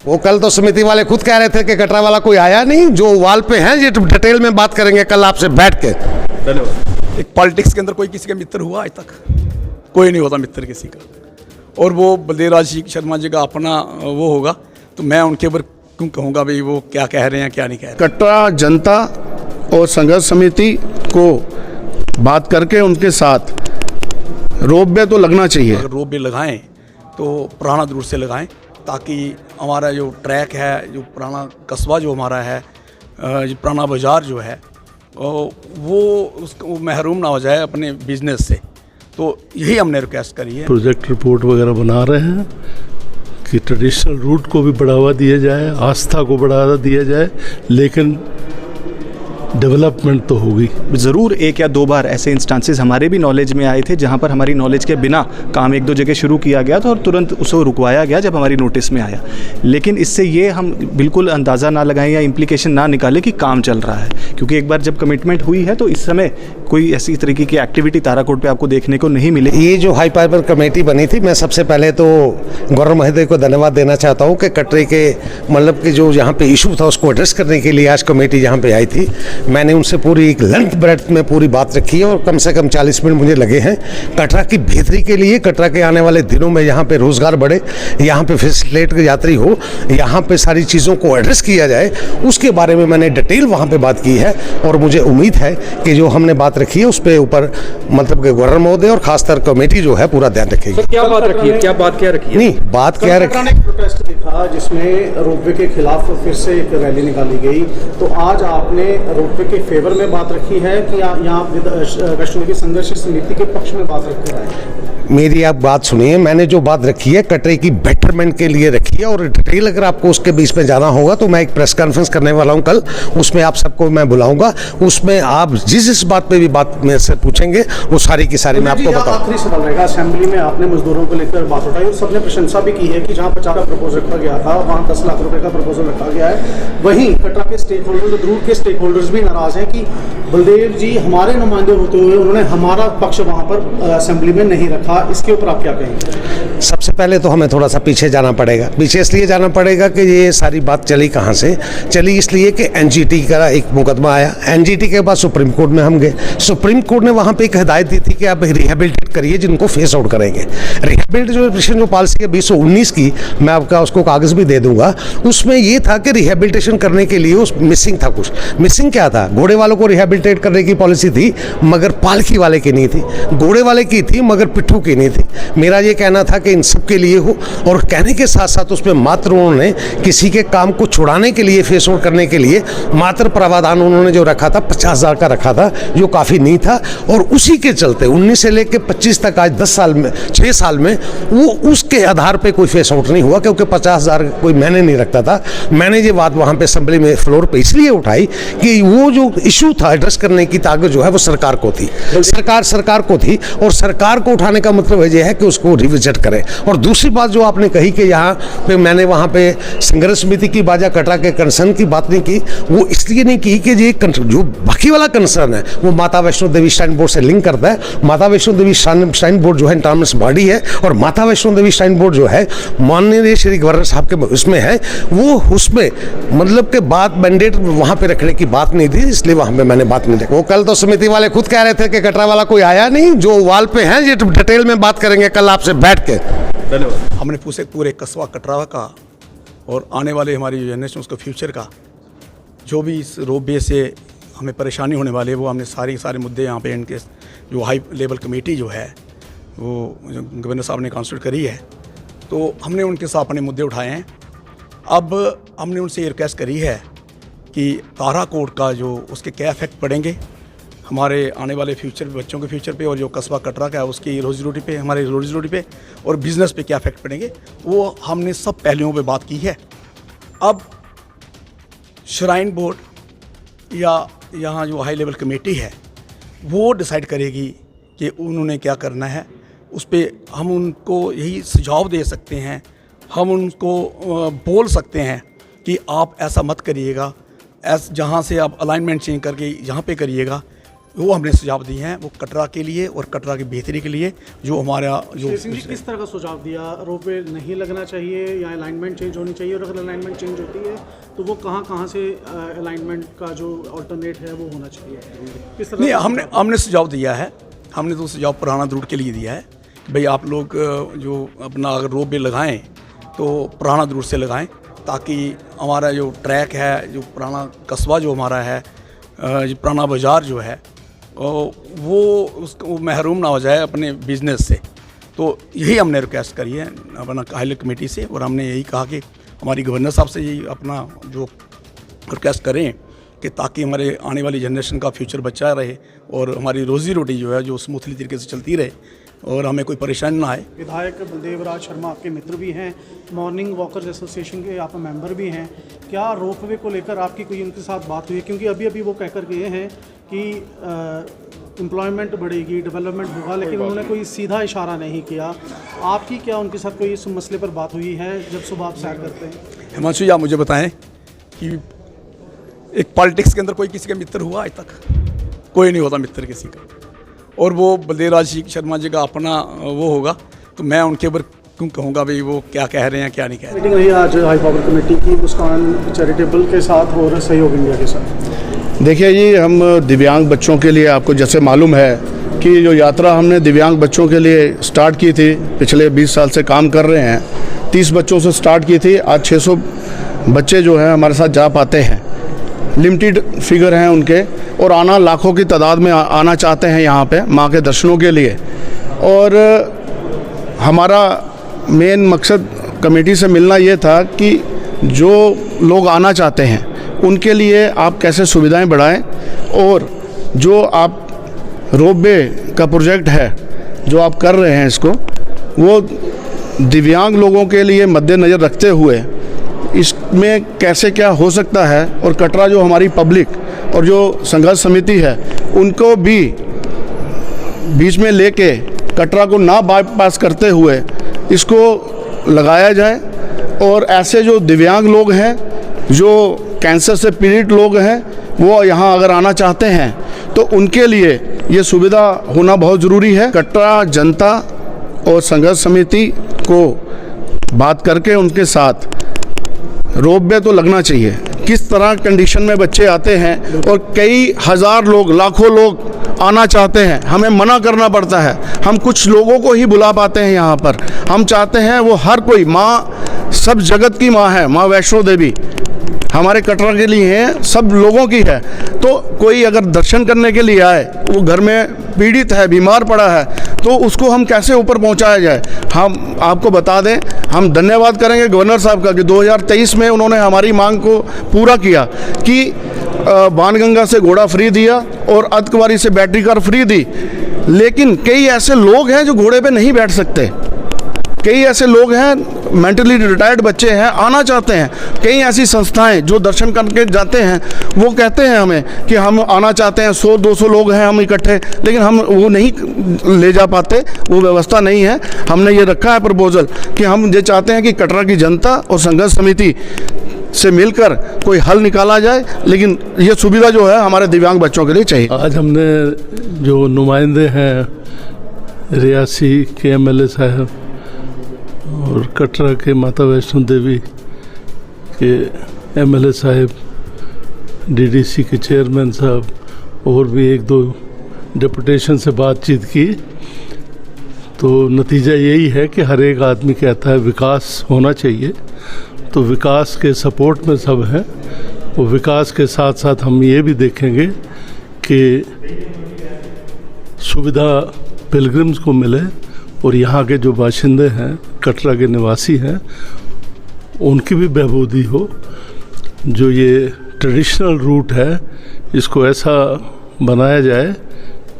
वो कल तो समिति वाले खुद कह रहे थे कि कटरा वाला कोई आया नहीं, जो वाल पे हैं ये डिटेल में बात करेंगे कल आपसे बैठ के। धन्यवाद। एक पॉलिटिक्स के अंदर कोई किसी का मित्र हुआ आज तक? कोई नहीं होता मित्र किसी का। और वो बलदेवराज शर्मा जी का अपना वो होगा, तो मैं उनके ऊपर क्यों कहूँगा भाई वो क्या कह रहे हैं क्या नहीं कह रहे। कटरा जनता और संघर्ष समिति को बात करके उनके साथ रोपवे तो लगना चाहिए। अगर रोपवे लगाएं तो पुराना रूट से लगाएं, ताकि हमारा जो ट्रैक है, जो पुराना कस्बा जो हमारा है, जो पुराना बाज़ार जो है वो उसको महरूम ना हो जाए अपने बिजनेस से। तो यही हमने रिक्वेस्ट करी है। प्रोजेक्ट रिपोर्ट वगैरह बना रहे हैं कि ट्रेडिशनल रूट को भी बढ़ावा दिया जाए, आस्था को बढ़ावा दिया जाए, लेकिन डेवलपमेंट तो होगी ज़रूर। एक या दो बार ऐसे इंस्टांसेस हमारे भी नॉलेज में आए थे जहां पर हमारी नॉलेज के बिना काम एक दो जगह शुरू किया गया था और तुरंत उसको रुकवाया गया जब हमारी नोटिस में आया। लेकिन इससे ये हम बिल्कुल अंदाज़ा ना लगाएं या इम्प्लीकेशन ना निकालें कि काम चल रहा है, क्योंकि एक बार जब कमिटमेंट हुई है तो इस समय कोई ऐसी तरीके की एक्टिविटी ताराकोट पर आपको देखने को नहीं मिले। ये जो हाई पावर कमेटी बनी थी, मैं सबसे पहले तो गौरव महोदय को धन्यवाद देना चाहता हूँ कि कटरे के मतलब कि जो यहाँ पे इशू था उसको एड्रेस करने के लिए आज कमेटी यहाँ पे आई थी। मैंने उनसे पूरी एक लेंथ ब्रेड्थ में पूरी बात रखी है और कम से कम 40 मिनट मुझे लगे हैं कटरा की बेहतरी के लिए। कटरा के आने वाले दिनों में यहाँ पे रोजगार बढ़े, यहाँ पे फैसिलिटेट यात्री हो, यहाँ पे सारी चीज़ों को एड्रेस किया जाए, उसके बारे में मैंने डिटेल वहाँ पे बात की है। और मुझे उम्मीद है कि जो हमने बात रखी है उस पर ऊपर मतलब कि गवर्नर महोदय और खासकर कमेटी जो है पूरा ध्यान रखेगी। क्या बात रखी है, क्या बात क्या रखी है? नहीं, बात क्या रखी है? प्रोटेस्ट दिखा जिसमें रोपवे के खिलाफ फिर से एक रैली निकाली गई, तो आज आपने रोपवे के फेवर में बात रखी है कि यहाँ कश्मीरी संघर्ष समिति के पक्ष में बात रखी है? मेरी आप बात सुनिए, मैंने जो बात रखी है कटरे की बेटरमेंट के लिए रखी है। और डिटेल अगर आपको उसके बीच में जाना होगा तो मैं एक प्रेस कॉन्फ्रेंस करने वाला हूं कल, उसमें आप सबको मैं बुलाऊंगा। उसमें आप जिस बात पे भी बात मेरे से पूछेंगे वो सारी की सारी मैं आपको बताऊंगा। आखिरी सवाल रहेगा, असेंबली में आपने मजदूरों को लेकर बात उठाई और सबने प्रशंसा भी की है कि जहाँ 50 का प्रपोजल रखा गया था वहाँ 10 लाख रुपए का प्रपोजल रखा गया है। वहीं कटरा के स्टेक होल्डर्स, रूट के स्टेक होल्डर्स भी नाराज हैं कि बलदेव जी हमारे नुमाइंदे होते हुए उन्होंने हमारा पक्ष वहाँ पर असेंबली में नहीं रखा। इसके ऊपर आप क्या कहेंगे? सबसे पहले तो हमें थोड़ा सा पीछे जाना पड़ेगा। पीछे इसलिए जाना पड़ेगा कि ये सारी बात चली कहाँ से चली, इसलिए कि एनजीटी का एक मुकदमा आया। एनजीटी के बाद सुप्रीम कोर्ट में हम गए। सुप्रीम कोर्ट ने वहाँ पे एक हिदायत दी थी कि आप रिहेबिलिटेट करिए जिनको फेस आउट करेंगे। रिहेबिलिटेशन जो पॉलिसी है 2019 की, मैं आपका उसको कागज़ भी दे दूंगा। उसमें ये था कि रिहेबिलिटेशन करने के लिए उस मिसिंग था कुछ। मिसिंग क्या था? घोड़े वालों को रिहेबिलिटेट करने की पॉलिसी थी मगर पालकी वाले की नहीं थी, घोड़े वाले की थी मगर पिट्ठू की नहीं थी। मेरा ये कहना था कि इन सब के लिए हो, और कहने के साथ साथ उसमें मात्र उन्होंने किसी के काम को छुड़ाने के लिए, फेस आउट करने के लिए मात्र प्रावधान उन्होंने जो रखा था 50,000 का रखा था, जो काफ़ी नहीं था। और उसी के चलते 19 से लेकर 25 तक आज 10 साल में 6 साल में वो उसके आधार पे कोई फेस आउट नहीं हुआ, क्योंकि 50,000 कोई मैंने नहीं रखता था। मैंने ये बात वहाँ पे असेंबली में फ्लोर पे इसलिए उठाई कि वो जो इशू था एड्रेस करने की ताकत जो है वो सरकार को थी, सरकार को थी। और सरकार को उठाने का मतलब ये है कि उसको रिविजिट करें। और दूसरी बात जो आपने कही कि यहाँ पे मैंने वहाँ पे संघर्ष समिति की बाजा कटरा के कंसर्न की बात नहीं की, वो इसलिए नहीं की कि ये जो बाकी वाला कंसर्न है वो माता वैष्णो देवी श्राइन बोर्ड से लिंक करता है। माता वैष्णो देवी श्राइन बोर्ड जो है इंटरनेशनल बॉडी है, और माता वैष्णो देवी श्राइन बोर्ड जो है माननीय श्री गवर्नर साहब के उसमें है, वो उसमें मतलब के बात मैंडेट वहाँ पे रखने की बात नहीं थी, इसलिए वहाँ पे मैंने बात नहीं रखी। वो कल तो समिति वाले खुद कह रहे थे कि कटरा वाला कोई आया नहीं, जो वाल पे हैं ये डिटेल में बात करेंगे कल आपसे बैठ के। धन्यवाद। हमने पूरे कस्बा कटरा का और आने वाले हमारी जनरेशन उसका फ्यूचर का जो भी इस रोपवे से हमें परेशानी होने वाली है वो हमने सारे मुद्दे यहाँ पे इनके जो हाई लेवल कमेटी जो है वो गवर्नर साहब ने कॉन्स्टिट्यूट करी है, तो हमने उनके साथ अपने मुद्दे उठाए हैं। अब हमने उनसे ये रिक्वेस्ट करी है कि ताराकोट का जो उसके क्या इफेक्ट पड़ेंगे हमारे आने वाले फ्यूचर पे, बच्चों के फ्यूचर पे, और जो कस्बा कटरा का है उसकी रोजी रोटी पे, हमारे रोजी रोटी पे और बिज़नेस पे क्या इफेक्ट पड़ेंगे, वो हमने सब पहलुओं पे बात की है। अब श्राइन बोर्ड या यहाँ जो हाई लेवल कमेटी है वो डिसाइड करेगी कि उन्होंने क्या करना है। उस पर हम उनको यही सुझाव दे सकते हैं, हम उनको बोल सकते हैं कि आप ऐसा मत करिएगा, जहाँ से आप अलाइनमेंट चेंज करके यहाँ पे करिएगा। वो हमने सुझाव दिए हैं, वो कटरा के लिए और कटरा की बेहतरी के लिए। जो हमारा जो सिंह जी किस तरह का सुझाव दिया? रोपवे नहीं लगना चाहिए या अलाइनमेंट चेंज होनी चाहिए, और अगर अलाइनमेंट चेंज होती है तो वो कहाँ से अलाइनमेंट का जो अल्टरनेट है वो होना चाहिए? किस तरह? नहीं, हमने सुझाव दिया है। हमने तो सुझाव पुराना रूट के लिए दिया है कि भाई आप लोग जो अपना अगर रोपवे लगाएं तो पुराना रूट से लगाएं, ताकि हमारा जो ट्रैक है, जो पुराना कस्बा जो हमारा है, जो पुराना बाज़ार जो है, वो उसको महरूम ना हो जाए अपने बिजनेस से। तो यही हमने रिक्वेस्ट करी है अपना हाईवे कमेटी से, और हमने यही कहा कि हमारी गवर्नर साहब से यही अपना जो रिक्वेस्ट करें कि ताकि हमारे आने वाली जनरेशन का फ्यूचर बचा रहे और हमारी रोज़ी रोटी जो है जो स्मूथली तरीके से चलती रहे और हमें कोई परेशानी ना आए। विधायक बलदेवराज शर्मा आपके मित्र भी हैं, मॉर्निंग वॉकर्स एसोसिएशन के आप मेंबर भी हैं। क्या रोपवे को लेकर आपकी कोई उनके साथ बात हुई है? क्योंकि अभी अभी वो कहकर गए हैं कि एम्प्लॉयमेंट बढ़ेगी, डेवलपमेंट होगा, लेकिन उन्होंने कोई सीधा इशारा नहीं किया। आपकी क्या उनके साथ कोई इस मसले पर बात हुई है जब सुबह आप सैर करते हैं? हिमांशु, आप मुझे बताएं कि एक पॉलिटिक्स के अंदर कोई किसी का मित्र हुआ आज तक? कोई नहीं होता मित्र किसी का। और वो बलदेवराज शर्मा जी का अपना वो होगा, तो मैं उनके ऊपर क्यों कहूँगा भाई वो क्या कह रहे हैं क्या नहीं कह रहे हैं। मीटिंग रही आज हाई पावर कमेटी की मुस्कान चैरिटेबल के साथ और सहयोग इंडिया के साथ। देखिए जी, हम दिव्यांग बच्चों के लिए, आपको जैसे मालूम है कि जो यात्रा हमने दिव्यांग बच्चों के लिए स्टार्ट की थी, पिछले 20 साल से काम कर रहे हैं, 30 बच्चों से स्टार्ट की थी। आज 600 बच्चे जो हैं हमारे साथ जा पाते हैं। लिमिटेड फिगर हैं उनके, और आना लाखों की तादाद में आना चाहते हैं यहाँ पे माँ के दर्शनों के लिए। और हमारा मेन मकसद कमेटी से मिलना ये था कि जो लोग आना चाहते हैं उनके लिए आप कैसे सुविधाएं बढ़ाएं, और जो आप रोपवे का प्रोजेक्ट है जो आप कर रहे हैं इसको, वो दिव्यांग लोगों के लिए मद्देनज़र रखते हुए इसमें कैसे क्या हो सकता है, और कटरा जो हमारी पब्लिक और जो संघर्ष समिति है उनको भी बीच में लेके कटरा को ना बाईपास करते हुए इसको लगाया जाए। और ऐसे जो दिव्यांग लोग हैं, जो कैंसर से पीड़ित लोग हैं, वो यहाँ अगर आना चाहते हैं तो उनके लिए ये सुविधा होना बहुत ज़रूरी है। कटरा जनता और संघर्ष समिति को बात करके उनके साथ रोपवे तो लगना चाहिए। किस तरह कंडीशन में बच्चे आते हैं और कई हज़ार लोग, लाखों लोग आना चाहते हैं, हमें मना करना पड़ता है। हम कुछ लोगों को ही बुला पाते हैं यहाँ पर। हम चाहते हैं वो हर कोई, माँ सब जगत की माँ है, माँ वैष्णो देवी हमारे कटरा के लिए है, सब लोगों की है। तो कोई अगर दर्शन करने के लिए आए, वो घर में पीड़ित है, बीमार पड़ा है, तो उसको हम कैसे ऊपर पहुंचाया जाए। हम आपको बता दें, हम धन्यवाद करेंगे गवर्नर साहब का कि 2023 में उन्होंने हमारी मांग को पूरा किया कि बाणगंगा से घोड़ा फ्री दिया और अर्धकुंवारी से बैटरी कार फ्री दी। लेकिन कई ऐसे लोग हैं जो घोड़े पे नहीं बैठ सकते, कई ऐसे लोग हैं, मेंटली रिटायर्ड बच्चे हैं, आना चाहते हैं। कई ऐसी संस्थाएं जो दर्शन करके जाते हैं, वो कहते हैं हमें कि हम आना चाहते हैं, 100-200 लोग हैं हम इकट्ठे, लेकिन हम वो नहीं ले जा पाते, वो व्यवस्था नहीं है। हमने ये रखा है प्रपोजल कि हम ये चाहते हैं कि कटरा की जनता और संघर्ष समिति से मिलकर कोई हल निकाला जाए, लेकिन ये सुविधा जो है हमारे दिव्यांग बच्चों के लिए चाहिए। आज हमने जो नुमाइंदे हैं रियासी के MLA साहब और कटरा के माता वैष्णो देवी के MLA साहब, DDC के चेयरमैन साहब और भी 1-2 डेपुटेशन से बातचीत की, तो नतीजा यही है कि हर एक आदमी कहता है विकास होना चाहिए। तो विकास के सपोर्ट में सब हैं। और विकास के साथ साथ हम ये भी देखेंगे कि सुविधा पिलग्रिम्स को मिले और यहाँ के जो बाशिंदे हैं, कटरा के निवासी हैं, उनकी भी बहबूदी हो। जो ये ट्रेडिशनल रूट है, इसको ऐसा बनाया जाए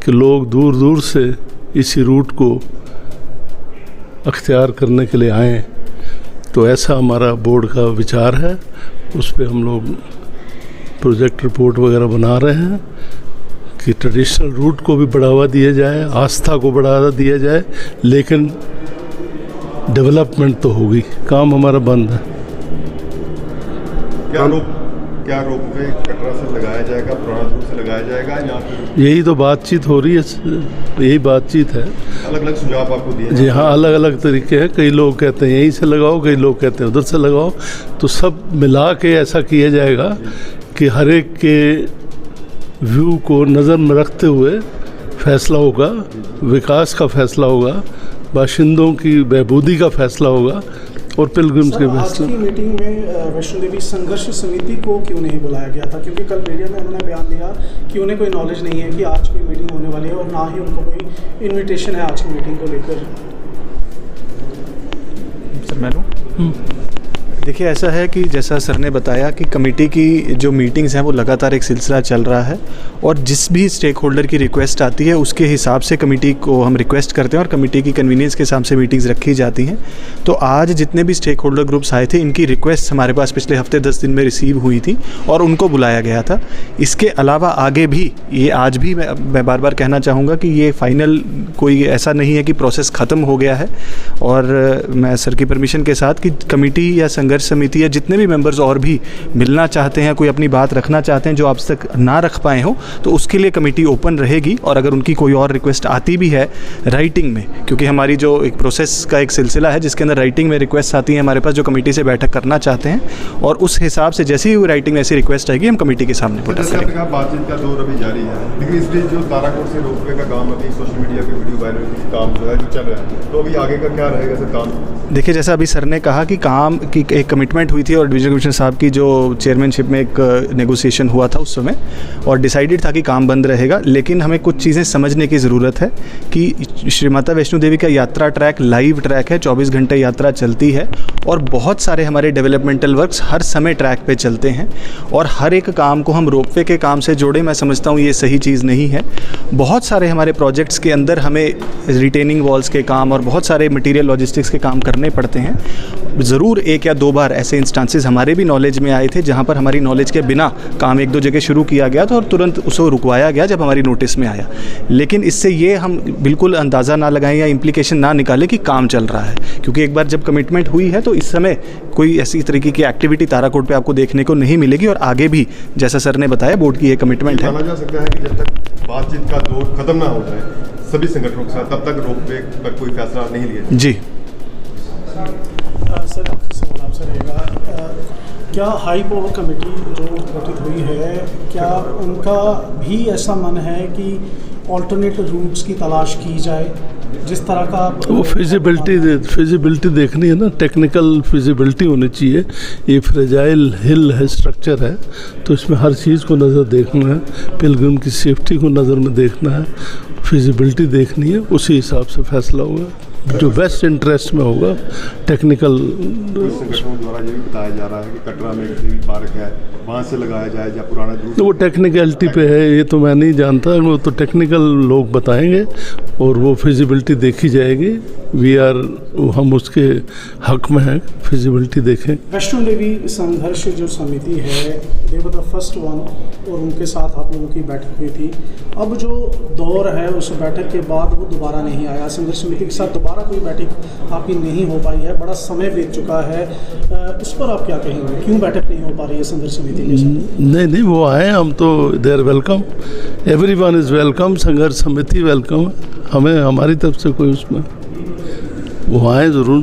कि लोग दूर दूर से इसी रूट को अख्तियार करने के लिए आएँ। तो ऐसा हमारा बोर्ड का विचार है। उस पर हम लोग प्रोजेक्ट रिपोर्ट वगैरह बना रहे हैं कि ट्रेडिशनल रूट को भी बढ़ावा दिया जाए, आस्था को बढ़ावा दिया जाए, लेकिन डेवलपमेंट तो होगी। काम हमारा बंद है। क्या क्या रोपवे कटरा से लगाया जाएगा, पुराना दुर्ग से लगाया जाएगा, या फिर यही तो बातचीत हो रही है, यही बातचीत है। अलग अलग सुझाव आपको दिए? जी हाँ, अलग अलग तरीके हैं। कई लोग कहते हैं यहीं से लगाओ, कई लोग कहते हैं उधर से लगाओ। तो सब मिला के ऐसा किया जाएगा कि हर एक के व्यू को नज़र में रखते हुए फैसला होगा, विकास का फैसला होगा, बाशिंदों की बहबूदी का फैसला होगा और पिलग्रिम्स के आज की मीटिंग में वैष्णो देवी संघर्ष समिति को क्यों नहीं बुलाया गया था? क्योंकि कल मीडिया में उन्होंने बयान दिया कि उन्हें कोई नॉलेज नहीं है कि आज कोई मीटिंग होने वाली है और ना ही उनको कोई इनविटेशन है आज की मीटिंग को लेकर। सर मैं लूँ? देखिए, ऐसा है कि जैसा सर ने बताया कि कमेटी की जो मीटिंग्स हैं वो लगातार एक सिलसिला चल रहा है और जिस भी स्टेक होल्डर की रिक्वेस्ट आती है उसके हिसाब से कमेटी को हम रिक्वेस्ट करते हैं और कमेटी की कन्वीनियंस के हिसाब से मीटिंग्स रखी जाती हैं। तो आज जितने भी स्टेक होल्डर ग्रुप्स आए थे, इनकी रिक्वेस्ट हमारे पास पिछले हफ्ते 10 दिन में रिसीव हुई थी और उनको बुलाया गया था। इसके अलावा आगे भी ये आज भी मैं बार बार कहना चाहूँगा कि ये फाइनल कोई ऐसा नहीं है कि प्रोसेस ख़त्म हो गया है। और मैं सर की परमिशन के साथ कि कमेटी या संघर्ष समिति या जितने भी मेंबर्स और भी मिलना चाहते हैं, कोई अपनी बात रखना चाहते हैं जो अब तक ना रख पाए हो, तो उसके लिए कमेटी ओपन रहेगी। और अगर उनकी कोई और रिक्वेस्ट आती भी है राइटिंग में, क्योंकि हमारी जो एक प्रोसेस का एक सिलसिला है जिसके अंदर राइटिंग में रिक्वेस्ट आती है हमारे पास जो कमेटी से बैठक करना चाहते हैं, और उस हिसाब से जैसे ही वो राइटिंग में ऐसी रिक्वेस्ट आएगी हम कमेटी के सामने पुट करेंगे। बातचीत का दौर अभी जारी है, लेकिन इस बीच जो ताराकोट से रोपवे का काम अभी सोशल मीडिया पे वीडियो वायरल काम जो है जो चल रहा है, तो अभी आगे का क्या रहेगा सर काम? देखिए, जैसा अभी सर ने कहा कि काम की एक कमिटमेंट हुई थी और डिवीजन कमिश्नर साहब की जो चेयरमैनशिप में एक नेगोशिएशन हुआ था उस समय, और डिसाइडेड था कि काम बंद रहेगा। लेकिन हमें कुछ चीज़ें समझने की ज़रूरत है कि श्री माता वैष्णो देवी का यात्रा ट्रैक लाइव ट्रैक है, 24 घंटे यात्रा चलती है और बहुत सारे हमारे डेवलपमेंटल वर्क्स हर समय ट्रैक पे चलते हैं और हर एक काम को हम रोपवे के काम से जोड़ें, मैं समझता हूँ ये सही चीज़ नहीं है। बहुत सारे हमारे प्रोजेक्ट्स के अंदर हमें रिटेनिंग वॉल्स के काम और बहुत सारे मटीरियल लॉजिस्टिक्स के काम करने पड़ते हैं। ज़रूर एक या दो बार ऐसे इंस्टांसेस हमारे भी नॉलेज में आए थे जहाँ पर हमारी नॉलेज के बिना काम एक दो जगह शुरू किया गया था और तुरंत उसको रुकवाया गया जब हमारी नोटिस में आया। लेकिन इससे ये हम बिल्कुल अंदाज़ा ना लगाएं या इम्प्लीकेशन ना निकालें कि काम चल रहा है, क्योंकि एक बार जब कमिटमेंट हुई है तो इस समय कोई ऐसी तरीके की एक्टिविटी ताराकोट पे आपको देखने को नहीं मिलेगी। और आगे भी जैसा सर ने बताया बोर्ड की ये कमिटमेंट है। माना जा सकता है कि जब तक बातचीत का दौर खत्म ना हो जाए सभी संगठनों के साथ, तब तक रोपवे पर कोई फैसला नहीं लिया जी। सर सवाल आपसे रहेगा, क्या हाई पावर कमेटी जो गठित हुई है, क्या उनका भी ऐसा मन है कि ऑल्टरनेट रूट्स की तलाश की जाए जिस तरह का वो फिजिबिलिटी देखनी है ना, टेक्निकल फिजिबिलिटी होनी चाहिए। ये फ्रेजाइल हिल है, स्ट्रक्चर है, तो इसमें हर चीज़ को नज़र देखना है, पिलग्रिम की सेफ्टी को नज़र में देखना है, फिजिबिलिटी देखनी है, उसी हिसाब से फैसला होगा जो बेस्ट इंटरेस्ट में होगा। टेक्निकल संगठनों द्वारा ये भी बताया जा रहा है कि कटरा में देवी पार्क है, वहाँ से लगाया जाए या पुराना तो वो टेक्निकलिटी पे है, ये तो मैं नहीं जानता, वो तो टेक्निकल लोग बताएंगे और वो फिजिबिलिटी देखी जाएगी। हम उसके हक में हैं, फिजिबिलिटी देखें। वैष्णो देवी संघर्ष जो समिति है, दे वर द फर्स्ट वन, और उनके साथ आप लोगों की बैठक हुई थी। अब जो दौर है उस बैठक के बाद वो दोबारा नहीं आया, संघर्ष समिति के साथ दोबारा कोई बैठक आपकी नहीं हो पाई है, बड़ा समय बीत चुका है, उस पर आप क्या कहेंगे? क्यों बैठक नहीं हो पा रही है संघर्ष समिति के साथ? नहीं, वो आए, हम तो they are welcome, everyone is welcome, संघर्ष समिति वेलकम, हमें हमारी तरफ से कोई उसमें वो आए ज़रूर।